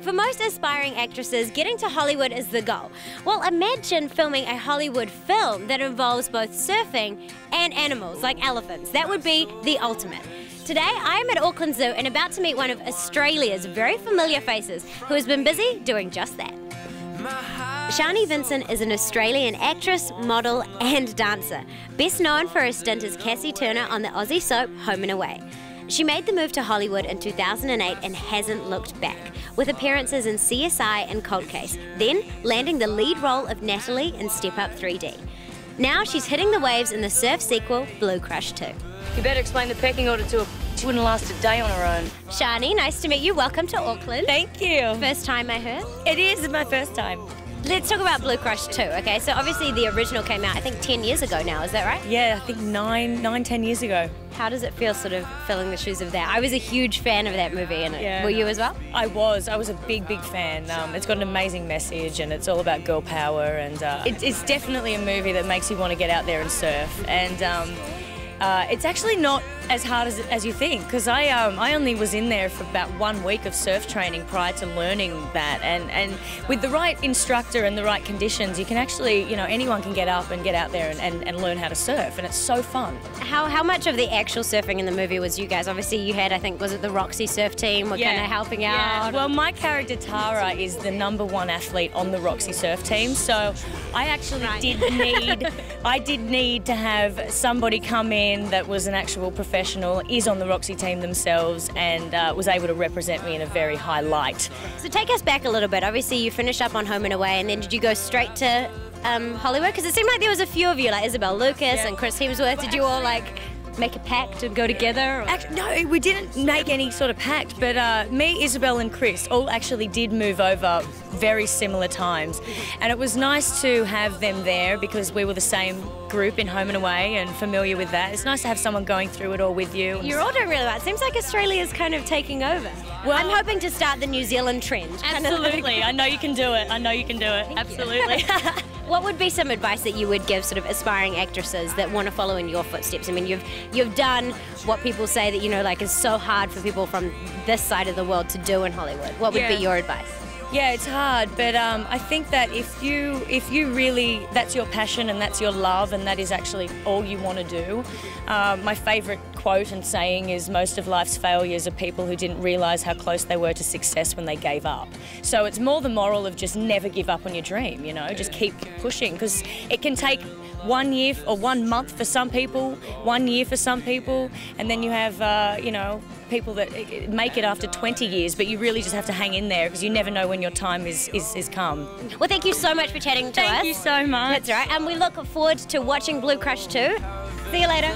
For most aspiring actresses, getting to Hollywood is the goal. Well, imagine filming a Hollywood film that involves both surfing and animals, like elephants. That would be the ultimate. Today, I am at Auckland Zoo and about to meet one of Australia's very familiar faces who has been busy doing just that. Erin Simpson is an Australian actress, model and dancer, best known for her stint as Cassie Turner on the Aussie soap Home and Away. She made the move to Hollywood in 2008 and hasn't looked back, with appearances in CSI and Cold Case, then landing the lead role of Natalie in Step Up 3D. Now she's hitting the waves in the surf sequel, Blue Crush 2. You better explain the pecking order to her. She wouldn't last a day on her own. Shani, nice to meet you. Welcome to Auckland. Thank you. First time I heard? It is my first time. Let's talk about Blue Crush 2, okay? So obviously the original came out, I think 10 years ago now, is that right? Yeah, I think 10 years ago. How does it feel sort of filling the shoes of that? I was a huge fan of that movie, and were you as well? I was a big fan. It's got an amazing message and it's all about girl power, and it's definitely a movie that makes you want to get out there and surf. And it's actually not as hard as you think, because I only was in there for about 1 week of surf training prior to learning that, and with the right instructor and the right conditions, you can actually, anyone can get up and get out there and learn how to surf, and it's so fun. How much of the actual surfing in the movie was you guys? Obviously you had, I think, was it the Roxy surf team were kind of helping out? Yeah. Well, my character Tara is the #1 athlete on the Roxy surf team, so I actually did need to have somebody come in that was an actual professional, is on the Roxy team themselves, and was able to represent me in a very high light. So take us back a little bit. Obviously you finished up on Home and Away, and then did you go straight to Hollywood? Because it seemed like there was a few of you, like Isabel Lucas and Chris Hemsworth. Did you all make a pact and go together? Actually, no, we didn't make any sort of pact, but me, Isabel and Chris all actually did move over very similar times, and it was nice to have them there because we were the same group in Home and Away and familiar with that. It's nice to have someone going through it all with you. You're all doing really well. It seems like Australia's kind of taking over. Well, I'm hoping to start the New Zealand trend. Absolutely. I know you can do it. Absolutely. What would be some advice that you would give sort of aspiring actresses that want to follow in your footsteps? I mean, you've done what people say that, is so hard for people from this side of the world to do in Hollywood. What would be your advice? Yeah, it's hard, but I think that if you really, that's your passion and that's your love and that is actually all you want to do. My favourite quote and saying is, most of life's failures are people who didn't realise how close they were to success when they gave up. So it's more the moral of just never give up on your dream, just keep pushing, because it can take 1 year or 1 month for some people, 1 year for some people, and then you have, people that make it after 20 years, but you really just have to hang in there because you never know when your time is come. Well, thank you so much for chatting to us. Thank you so much. That's right, and we look forward to watching Blue Crush 2. See you later.